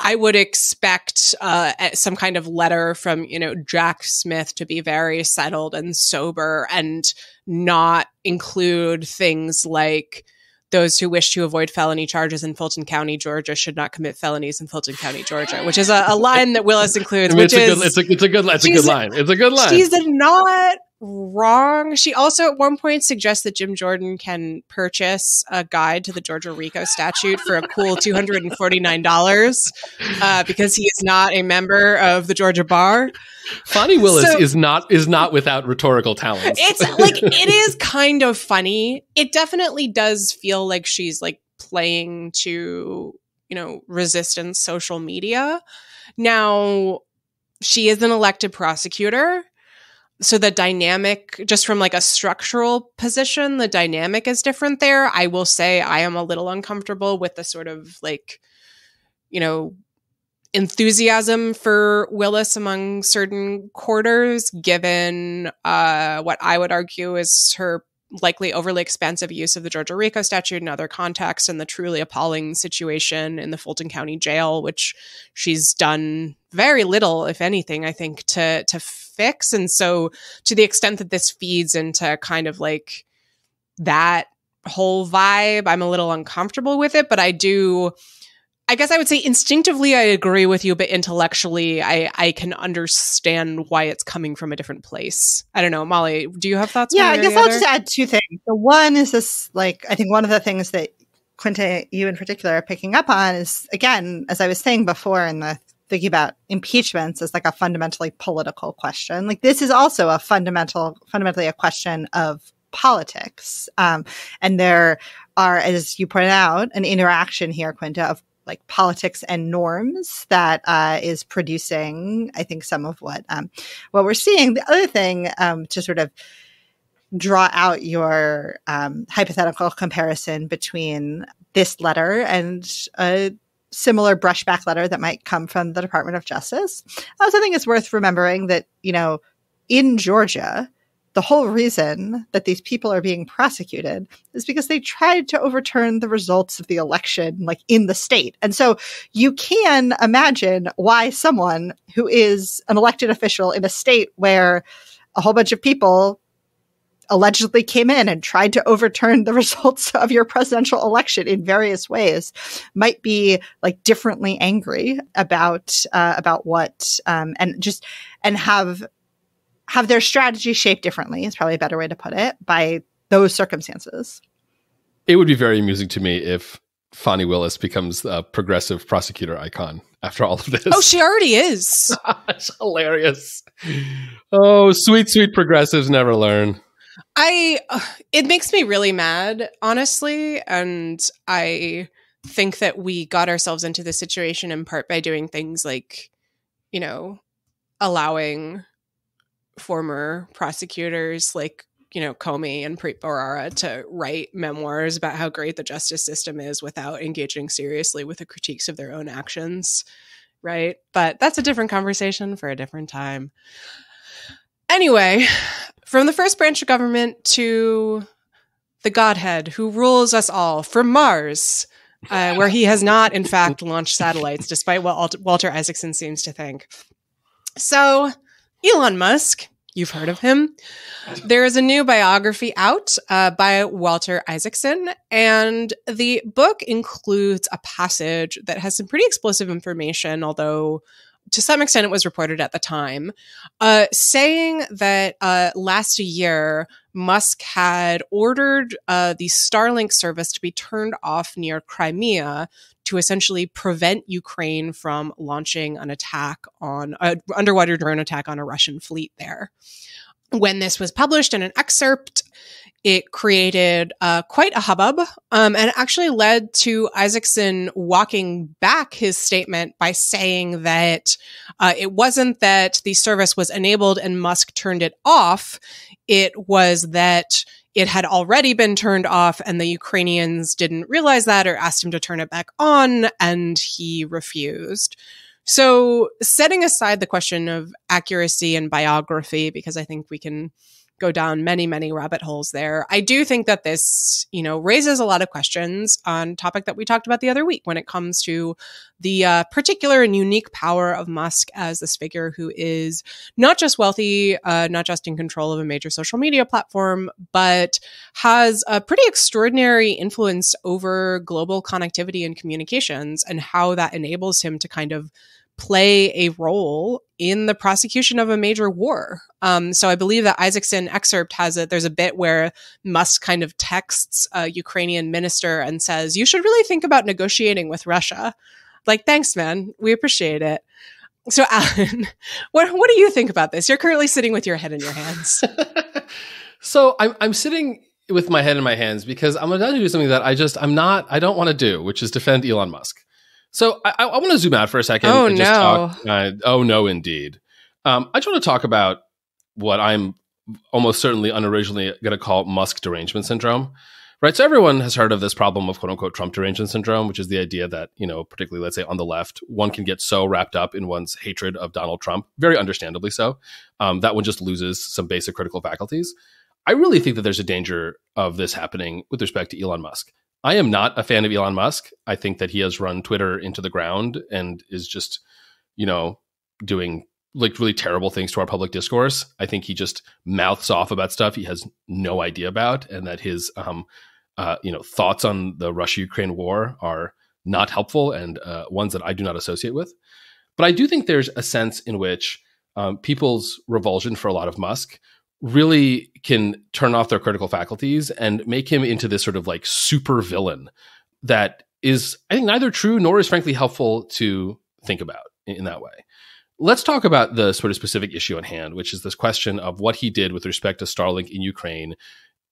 I would expect some kind of letter from, Jack Smith to be very settled and sober and not include things like those who wish to avoid felony charges in Fulton County, Georgia, should not commit felonies in Fulton County, Georgia, which is a line that Willis includes. It's a good line. It's a good line. She's not wrong. She also at one point suggests that Jim Jordan can purchase a guide to the Georgia RICO statute for a cool $249 because he is not a member of the Georgia bar. Fani Willis is not without rhetorical talents. It's like, it is kind of funny. It definitely does feel like she's like playing to, resistance social media. Now, she is an elected prosecutor. So the dynamic, just from like a structural position, the dynamic is different there. I will say I am a little uncomfortable with the sort of like, enthusiasm for Willis among certain quarters, given what I would argue is her likely overly expansive use of the Georgia RICO statute in other contexts, and the truly appalling situation in the Fulton County Jail, which she's done very little, if anything, I think, to fix. And so to the extent that this feeds into kind of like that whole vibe, I'm a little uncomfortable with it. But I guess I would say instinctively I agree with you, but intellectually I can understand why it's coming from a different place. I don't know. Molly, do you have thoughts? Yeah, I guess I'll just add two things. The one is this, like, I think one of the things that Quinta, you in particular, are picking up on is, again, as I was saying before in the thinking about impeachments as like a fundamentally political question. Like, this is also a fundamentally a question of politics. And there are, as you pointed out, an interaction here, Quinta, of like politics and norms that is producing, I think, some of what we're seeing. The other thing to sort of draw out your hypothetical comparison between this letter and a similar brushback letter that might come from the Department of Justice. I also think it's worth remembering that, in Georgia, the whole reason that these people are being prosecuted is because they tried to overturn the results of the election, in the state. And so you can imagine why someone who is an elected official in a state where a whole bunch of people allegedly came in and tried to overturn the results of your presidential election in various ways might be differently angry about what and have their strategy shaped differently is probably a better way to put it by those circumstances. It would be very amusing to me if Fani Willis becomes a progressive prosecutor icon after all of this. Oh, she already is. It's hilarious. Oh, sweet, sweet progressives never learn. It makes me really mad, honestly. And I think that we got ourselves into this situation in part by doing things like, allowing former prosecutors like, Comey and Preet Bharara to write memoirs about how great the justice system is without engaging seriously with the critiques of their own actions, right? But that's a different conversation for a different time. Anyway, from the first branch of government to the Godhead who rules us all from Mars, where he has not, in fact, launched satellites, despite what Walter Isaacson seems to think. So, Elon Musk, you've heard of him. There is a new biography out by Walter Isaacson, and the book includes a passage that has some pretty explosive information, although to some extent it was reported at the time, saying that last year, Musk had ordered the Starlink service to be turned off near Crimea to essentially prevent Ukraine from launching an attack on an underwater drone attack on a Russian fleet there. When this was published in an excerpt, it created quite a hubbub and actually led to Isaacson walking back his statement by saying that it wasn't that the service was enabled and Musk turned it off. It was that it had already been turned off and the Ukrainians didn't realize that or asked him to turn it back on, and he refused. So setting aside the question of accuracy and biography, because I think we can go down many, many rabbit holes there, I do think that this, raises a lot of questions on a topic that we talked about the other week when it comes to the particular and unique power of Musk as this figure who is not just wealthy, not just in control of a major social media platform, but has a pretty extraordinary influence over global connectivity and communications, and how that enables him to kind of play a role in the prosecution of a major war. So I believe that Isaacson excerpt there's a bit where Musk kind of texts a Ukrainian minister and says, "You should really think about negotiating with Russia." Thanks, man. We appreciate it. So Alan, what do you think about this? You're currently sitting with your head in your hands. So I'm sitting with my head in my hands because I'm about to do something that I don't want to do, which is defend Elon Musk. So I want to zoom out for a second. Oh, and just no. Talk, oh, no, indeed. I just want to talk about what I'm almost certainly unoriginally going to call Musk derangement syndrome. Right. So everyone has heard of this problem of quote unquote Trump derangement syndrome, which is the idea that, particularly, let's say on the left, one can get so wrapped up in one's hatred of Donald Trump, very understandably so, that one just loses some basic critical faculties. I really think that there's a danger of this happening with respect to Elon Musk. I am not a fan of Elon Musk. I think that he has run Twitter into the ground and is just, doing really terrible things to our public discourse. I think he just mouths off about stuff he has no idea about, and that his, thoughts on the Russia-Ukraine war are not helpful and ones that I do not associate with. But I do think there's a sense in which people's revulsion for a lot of Musk really can turn off their critical faculties and make him into this sort of super villain that is, I think, neither true nor is frankly helpful to think about in that way. Let's talk about the sort of specific issue at hand, which is this question of what he did with respect to Starlink in Ukraine,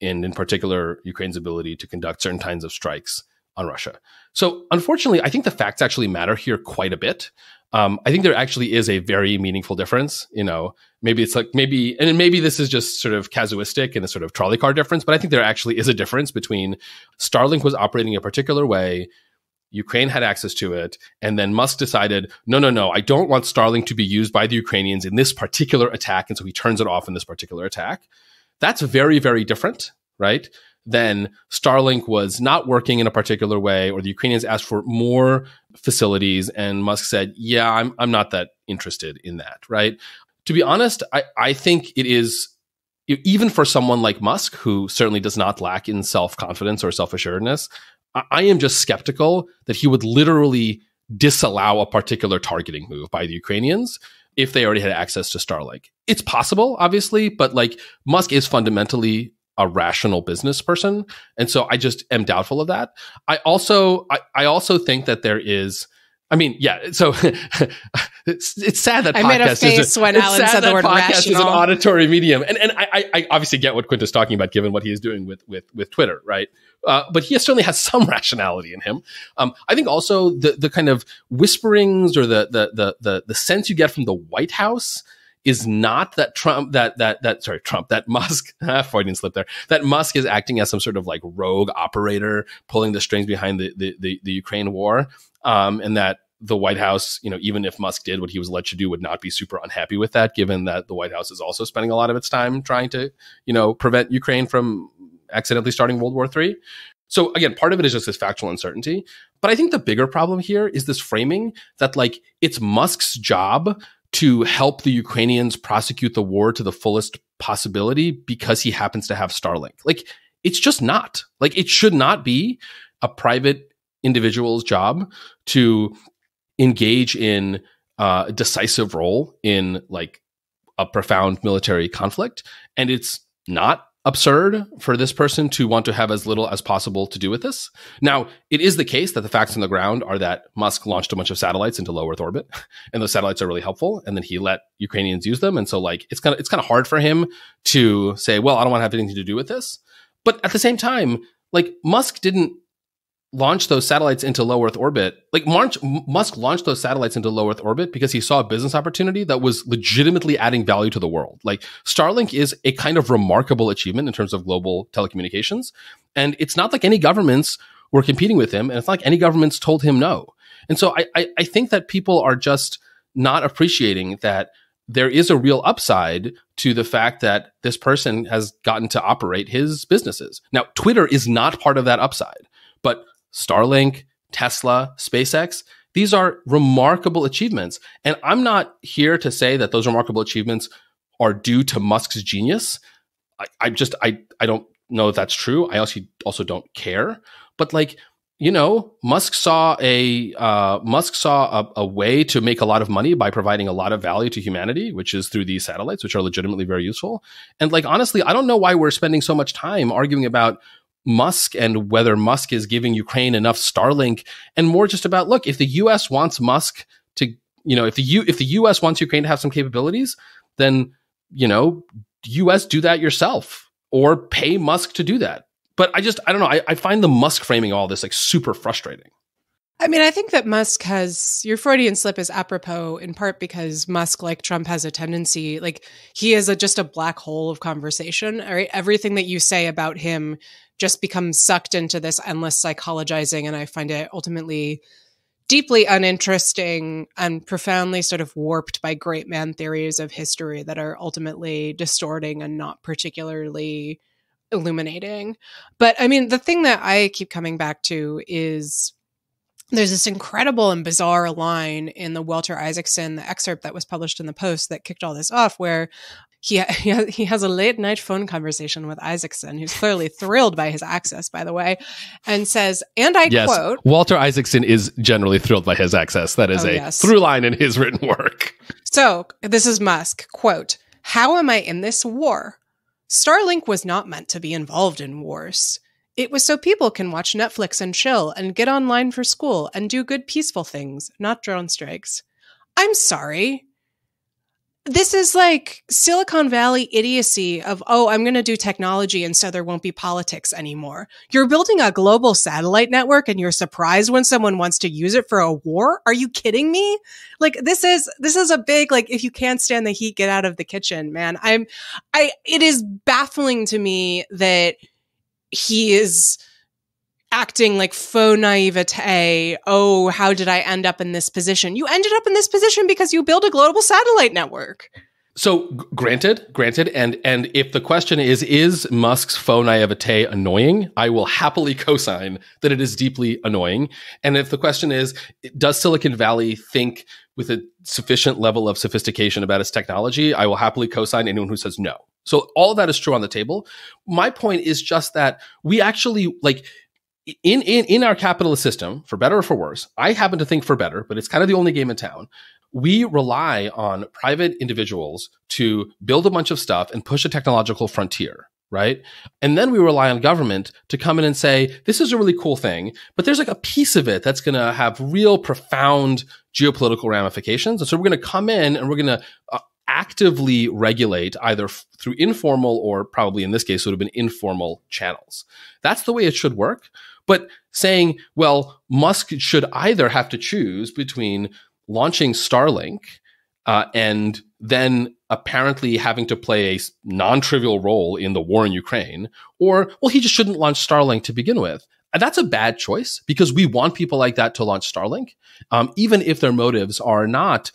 and in particular, Ukraine's ability to conduct certain kinds of strikes on Russia. So unfortunately, I think the facts actually matter here quite a bit. I think there actually is a very meaningful difference. Maybe it's maybe this is just sort of casuistic and a sort of trolley car difference, but I think there actually is a difference between Starlink was operating a particular way Ukraine had access to it. And then Musk decided, no, I don't want Starlink to be used by the Ukrainians in this particular attack. And so he turns it off in this particular attack. That's very, very different, right? Then Starlink was not working in a particular way, or the Ukrainians asked for more facilities. And Musk said, yeah, I'm not that interested in that, right? To be honest, I think it is, even for someone like Musk, who certainly does not lack in self-confidence or self-assuredness, I am just skeptical that he would literally disallow a particular targeting move by the Ukrainians if they already had access to Starlink. It's possible, obviously, but like Musk is fundamentally a rational business person. And so I just am doubtful of that. I also think that there is, I mean, yeah. So it's sad that I made a face when Alan said the word podcast rational. is an auditory medium, and I obviously get what Quint is talking about, given what he is doing with Twitter, right? But he certainly has some rationality in him. I think also the kind of whisperings or the sense you get from the White House is not that that Musk, Freudian slip there, that Musk is acting as some sort of like rogue operator pulling the strings behind the Ukraine war. And that the White House, even if Musk did what he was alleged to do, would not be super unhappy with that, given that the White House is also spending a lot of its time trying to, prevent Ukraine from accidentally starting World War III. So again, part of it is just this factual uncertainty. But I think the bigger problem here is this framing that like it's Musk's job to help the Ukrainians prosecute the war to the fullest possibility because he happens to have Starlink. Like, it's just not. Like, it should not be a private individual's job to engage in a decisive role in like a profound military conflict. And it's not absurd for this person to want to have as little as possible to do with this. Now, it is the case that the facts on the ground are that Musk launched a bunch of satellites into low Earth orbit, and those satellites are really helpful. And then he let Ukrainians use them. And so like, it's kind of hard for him to say, well, I don't want to have anything to do with this. But at the same time, like Musk didn't launch those satellites into low Earth orbit. Like Musk launched those satellites into low Earth orbit because he saw a business opportunity that was legitimately adding value to the world. Like Starlink is a kind of remarkable achievement in terms of global telecommunications. And it's not like any governments were competing with him. And it's not like any governments told him no. And so I think that people are just not appreciating that there is a real upside to the fact that this person has gotten to operate his businesses. Now, Twitter is not part of that upside, but Starlink, Tesla, SpaceX, these are remarkable achievements. And I'm not here to say that those remarkable achievements are due to Musk's genius. I don't know if that's true. I also don't care. But like, Musk saw a way to make a lot of money by providing a lot of value to humanity, which is through these satellites, which are legitimately very useful. And like, honestly, I don't know why we're spending so much time arguing about Musk and whether Musk is giving Ukraine enough Starlink, and more just about, look, if the US wants Musk to, if the US wants Ukraine to have some capabilities, then, US do that yourself or pay Musk to do that. But I don't know. I find the Musk framing all this like super frustrating. I mean, I think that Musk your Freudian slip is apropos in part because Musk, like Trump, has a tendency, like he is just a black hole of conversation. Right? Everything that you say about him just becomes sucked into this endless psychologizing. And I find it ultimately deeply uninteresting and profoundly sort of warped by great man theories of history that are ultimately distorting and not particularly illuminating. But I mean, the thing that I keep coming back to is there's this incredible and bizarre line in the Walter Isaacson, the excerpt that was published in the Post that kicked all this off, where he has a late night phone conversation with Isaacson, who's clearly thrilled by his access, by the way, and says, and I quote, Walter Isaacson is generally thrilled by his access. That is through line in his written work. So this is Musk, quote, "How am I in this war? Starlink was not meant to be involved in wars. It was so people can watch Netflix and chill and get online for school and do good peaceful things, not drone strikes." I'm sorry. This is like Silicon Valley idiocy of, I'm going to do technology and so there won't be politics anymore. You're building a global satellite network and you're surprised when someone wants to use it for a war? Are you kidding me? Like, this is a big, like, if you can't stand the heat, get out of the kitchen, man. It is baffling to me that he is acting like faux naivete. Oh, how did I end up in this position? You ended up in this position because you built a global satellite network. So granted, and if the question is Musk's faux naivete annoying, I will happily co-sign that it is deeply annoying. And if the question is, does Silicon Valley think with a sufficient level of sophistication about its technology, I will happily co-sign anyone who says no. So all that is true on the table. My point is just that we actually, like, in our capitalist system, for better or for worse, I happen to think for better, but it's kind of the only game in town. We rely on private individuals to build a bunch of stuff and push a technological frontier, right? And then we rely on government to come in and say, this is a really cool thing, but there's like a piece of it that's going to have real profound geopolitical ramifications. And so we're going to come in and we're going to actively regulate either through informal or probably in this case would have been informal channels. That's the way it should work. But saying, well, Musk should either have to choose between launching Starlink and then apparently having to play a non-trivial role in the war in Ukraine, or, well, he just shouldn't launch Starlink to begin with. And that's a bad choice because we want people like that to launch Starlink, even if their motives are not,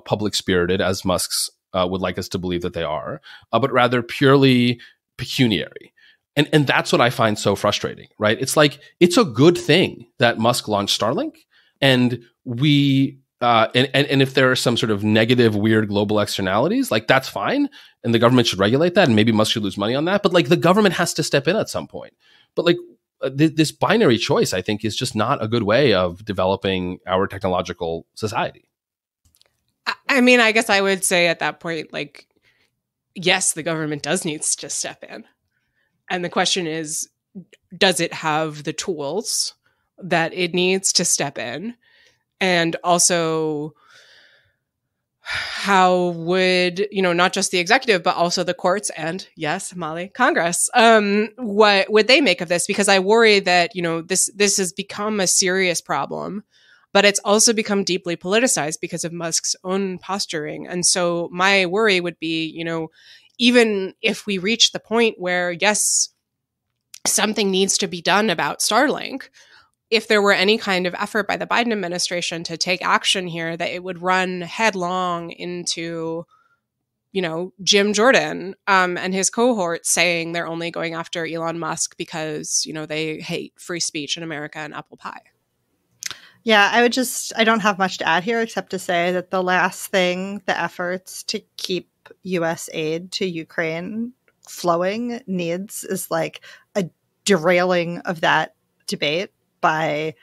public spirited as Musk's would like us to believe that they are, but rather purely pecuniary. And that's what I find so frustrating, right? It's like, it's a good thing that Musk launched Starlink, and we, and if there are some sort of negative, weird global externalities, like that's fine. And the government should regulate that. And maybe Musk should lose money on that. But like the government has to step in at some point. But like this binary choice, I think, is just not a good way of developing our technological society. I mean, I guess I would say at that point, like, yes, the government does need to step in. And the question is, does it have the tools that it needs to step in? And also, how would, not just the executive, but also the courts and, yes, Molly, Congress, what would they make of this? Because I worry that, this has become a serious problem, but it's also become deeply politicized because of Musk's own posturing. And so my worry would be, even if we reach the point where, yes, something needs to be done about Starlink, if there were any kind of effort by the Biden administration to take action here, that it would run headlong into, Jim Jordan and his cohort saying they're only going after Elon Musk because, they hate free speech in America and apple pie. Yeah, I don't have much to add here except to say that the last thing the efforts to keep U.S. aid to Ukraine flowing needs is like a derailing of that debate by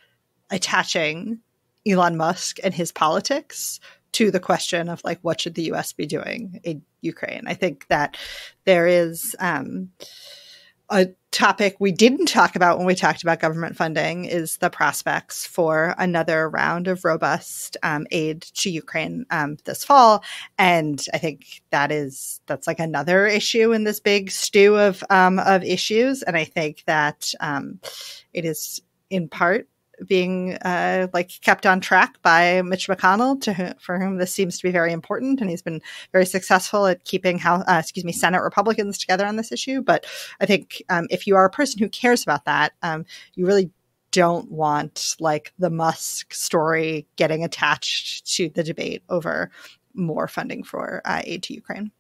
attaching Elon Musk and his politics to the question of like, what should the U.S. be doing in Ukraine? I think that there is a topic we didn't talk about when we talked about government funding is the prospects for another round of robust aid to Ukraine this fall. And I think that's like another issue in this big stew of issues. And I think that it is in part being kept on track by Mitch McConnell, for whom this seems to be very important, and he's been very successful at keeping Senate Republicans together on this issue. But I think if you are a person who cares about that, you really don't want like the Musk story getting attached to the debate over more funding for aid to Ukraine.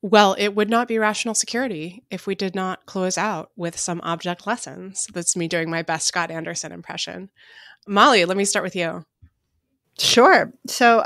Well, it would not be rational security if we did not close out with some object lessons. That's me doing my best Scott Anderson impression. Molly, let me start with you. Sure. So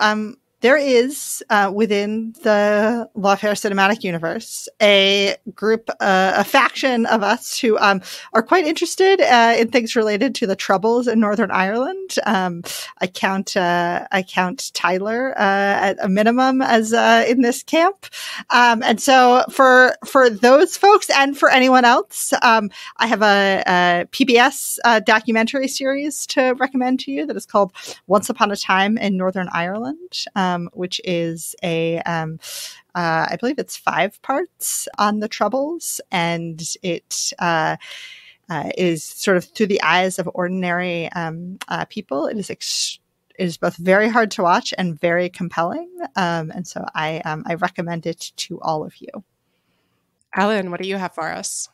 there is within the Lawfare cinematic universe a group, a faction of us who are quite interested in things related to the Troubles in Northern Ireland. I count Tyler at a minimum as in this camp, and so for those folks and for anyone else, I have a PBS documentary series to recommend to you that is called Once Upon a Time in Northern Ireland. Which is I believe it's 5 parts on the Troubles, and it is sort of through the eyes of ordinary people. It is both very hard to watch and very compelling, and so I recommend it to all of you. Alan, what do you have for us?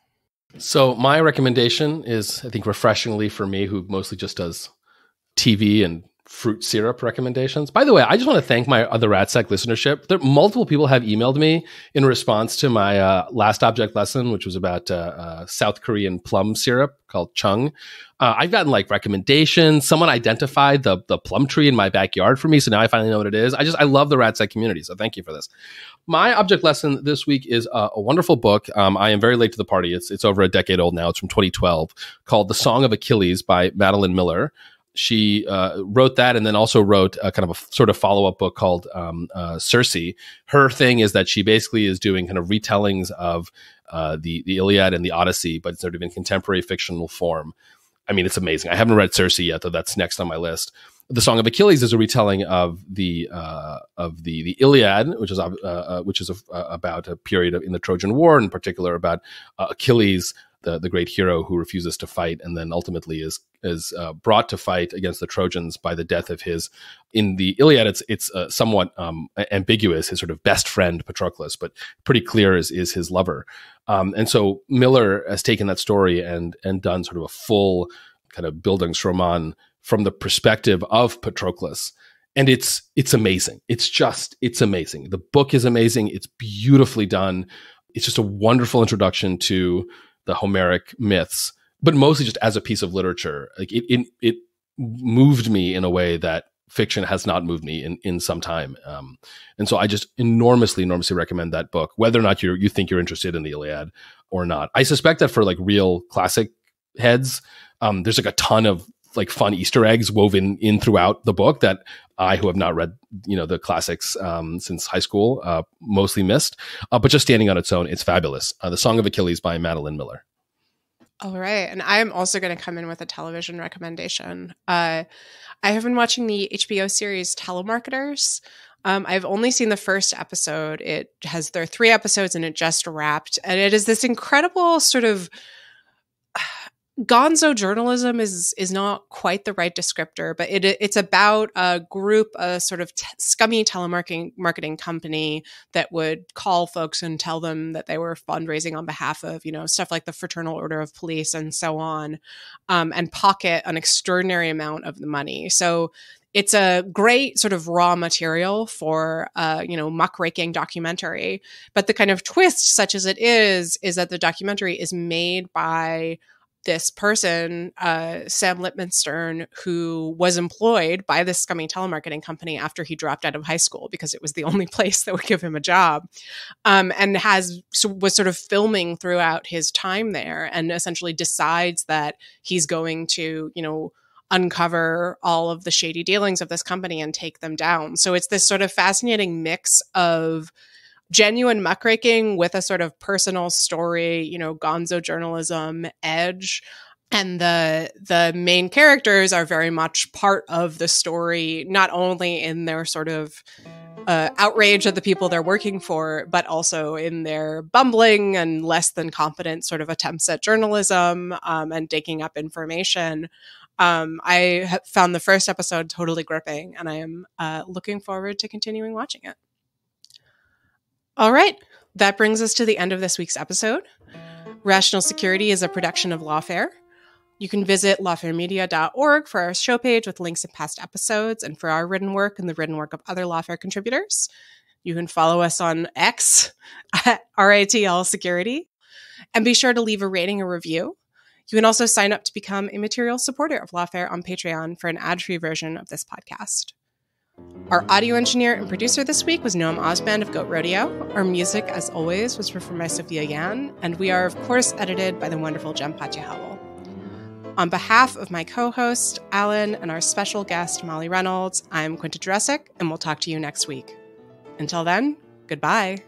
So my recommendation is, I think, refreshingly for me, who mostly just does TV and fruit syrup recommendations. By the way, I just want to thank my other RATSEC listenership. Multiple people have emailed me in response to my last object lesson, which was about South Korean plum syrup called Chung. I've gotten like recommendations. Someone identified the plum tree in my backyard for me, so now I finally know what it is. I love the RATSEC community, so thank you for this. My object lesson this week is a wonderful book. I am very late to the party. It's over a decade old now. It's from 2012, called The Song of Achilles by Madeline Miller. She wrote that and then also wrote a kind of a sort of follow-up book called Circe. Her thing is that she basically is doing kind of retellings of the Iliad and the Odyssey, but sort of in contemporary fictional form. I mean, it's amazing. I haven't read Circe yet, though that's next on my list. The Song of Achilles is a retelling of the Iliad, which is about a period in the Trojan War, in particular about Achilles, the great hero who refuses to fight and then ultimately is brought to fight against the Trojans by the death of his. In the Iliad, it's somewhat ambiguous. His sort of best friend Patroclus, but pretty clear is his lover. And so Miller has taken that story and done sort of a full kind of Bildungsroman from the perspective of Patroclus. And it's amazing. It's amazing. The book is amazing. It's beautifully done. It's just a wonderful introduction to the Homeric myths, but mostly just as a piece of literature. Like it moved me in a way that fiction has not moved me in some time. And so I just enormously recommend that book, whether or not you think you're interested in the Iliad or not. I suspect that for like real classic heads, there's like a ton of like fun Easter eggs woven in throughout the book that I, who have not read, the classics since high school, mostly missed. But just standing on its own, it's fabulous. The Song of Achilles by Madeline Miller. All right. And I'm also going to come in with a television recommendation. I have been watching the HBO series Telemarketers. I've only seen the first episode. There are 3 episodes and it just wrapped. And it is this incredible sort of gonzo journalism is not quite the right descriptor, but it's about a group, a sort of scummy telemarketing company that would call folks and tell them that they were fundraising on behalf of, stuff like the Fraternal Order of Police and so on, and pocket an extraordinary amount of the money. So it's a great sort of raw material for, muckraking documentary. But the kind of twist, such as it is that the documentary is made by this person, Sam Lippmanstern, who was employed by this scummy telemarketing company after he dropped out of high school because it was the only place that would give him a job, and was sort of filming throughout his time there, and essentially decides that he's going to, uncover all of the shady dealings of this company and take them down. So it's this sort of fascinating mix of genuine muckraking with a sort of personal story, gonzo journalism edge. And the main characters are very much part of the story, not only in their sort of outrage at the people they're working for, but also in their bumbling and less than competent sort of attempts at journalism and digging up information. I have found the first episode totally gripping, and I am looking forward to continuing watching it. All right, that brings us to the end of this week's episode. Rational Security is a production of Lawfare. You can visit lawfaremedia.org for our show page with links to past episodes and for our written work and the written work of other Lawfare contributors. You can follow us on X at RATL Security, and be sure to leave a rating or review. You can also sign up to become a material supporter of Lawfare on Patreon for an ad-free version of this podcast. Our audio engineer and producer this week was Noam Osband of Goat Rodeo. Our music, as always, was performed by Sophia Yan, and we are, of course, edited by the wonderful Jem Patja Howell. On behalf of my co-host, Alan, and our special guest, Molly Reynolds, I'm Quinta Jurecic, and we'll talk to you next week. Until then, goodbye.